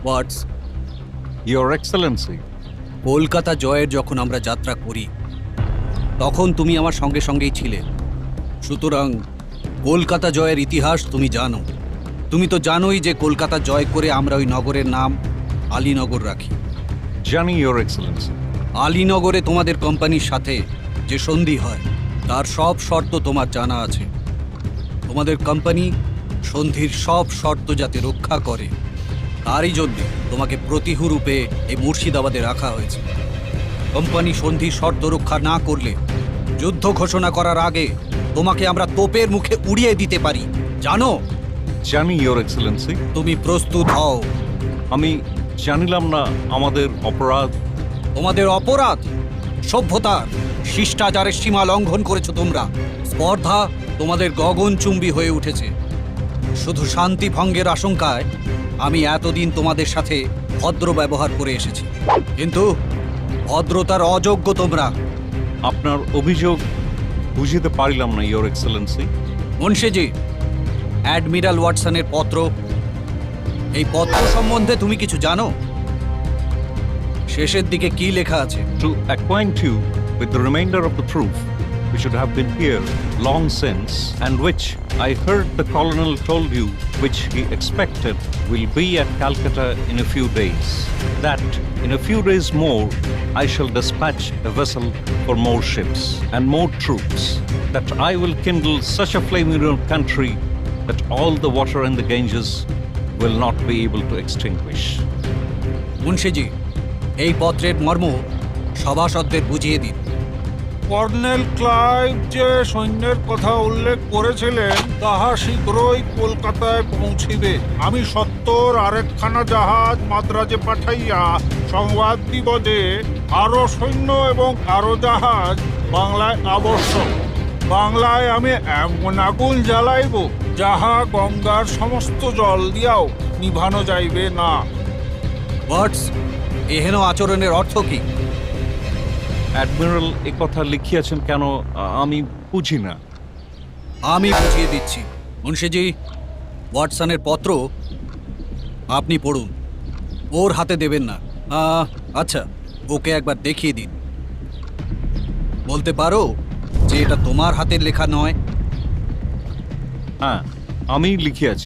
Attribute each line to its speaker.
Speaker 1: What's,
Speaker 2: Your Excellency,
Speaker 1: Kolkata জয়ের যখন আমরা যাত্রা করি তখন তুমি আমার সঙ্গে সঙ্গেই ছিলে। সুতরাং কলকাতা জয়ের ইতিহাস তুমি জানো। তুমি তো জানোই যে কলকাতা জয় করে আমরা ওই নগরের নাম আলীনগর রাখি।
Speaker 2: জানি Your Excellency.
Speaker 1: আলীনগরে তোমাদের কোম্পানির সাথে যে সন্ধি হয় তার সব শর্ত তোমার জানা আছে। তোমাদের কোম্পানি সন্ধির সব শর্ত যাতে রক্ষা করে তারই জন্য তোমাকে প্রতিহু রূপে এই মুর্শিদাবাদে রাখা হয়েছে। কোম্পানি সন্ধির শর্ত রক্ষা না করলে যুদ্ধ ঘোষণা করার আগে তোমাকে আমরা তোপের মুখে উড়িয়ে দিতে পারি, জানো?
Speaker 2: জানি Your Excellency.
Speaker 1: তুমি প্রস্তুত হও।
Speaker 2: আমি জানিলাম না আমাদের অপরাধ।
Speaker 1: তোমাদের অপরাধ সভ্যতার শিষ্টাচারের সীমা লঙ্ঘন করেছো তোমরা। স্পর্ধা তোমাদের গগনচুম্বী হয়ে উঠেছে। শুধু শান্তি ভঙ্গের আশঙ্কায় আমি এতদিন তোমাদের সাথে ভদ্র ব্যবহার করে এসেছি, কিন্তু ভদ্রতার অযোগ্য তোমরা।
Speaker 2: আপনার অভিযোগ বুঝিতে পারিলাম না Your Excellency.
Speaker 1: মুন্সিজি, অ্যাডমিরাল ওয়াটসনের পত্র, এই পত্র সম্বন্ধে তুমি কিছু জানো? শেষের দিকে কি লেখা আছে?
Speaker 2: To acquaint you with the remainder of the proof which should have been here long since, and which I heard the colonel told you which he expected will be at Calcutta in a few days. That in a few days more I shall dispatch a vessel for more ships and more troops. That I will kindle such a flame in your country that all the water in the Ganges will not be able to extinguish.
Speaker 1: মুন্সিজি, এই পত্রের মর্ম সভাসদদের বুঝিয়ে দিন।
Speaker 3: Colonel Clive যে সৈন্যের কথা উল্লেখ করেছিলেন তাহা শীঘ্রই কলকাতায় পৌঁছিবে। আমি সত্তর আরেকখানা জাহাজ মাদ্রাজে পাঠাইয়া সংবাদ দিব যে আরো সৈন্য এবং আরো জাহাজ বাংলায় আবশ্যক। বাংলায় আমি এমন আগুন জ্বালাইব যাহা গঙ্গার সমস্ত জল দিয়াও নিভানো যাইবে না।
Speaker 1: ওয়াটস, এহেন আচরণের অর্থ কি?
Speaker 2: অ্যাডমিরাল কথা লিখিয়াছেন কেন আমি বুঝি না।
Speaker 1: আমি বুঝিয়ে দিচ্ছি। মুন্সিজি, ওয়াটসনের পত্র আপনি পড়ুন, ওর হাতে দেবেন না। আচ্ছা, ওকে একবার দেখিয়ে দিন। বলতে পারো যে এটা তোমার হাতের লেখা নয়?
Speaker 2: হ্যাঁ, আমি লিখিয়াছি।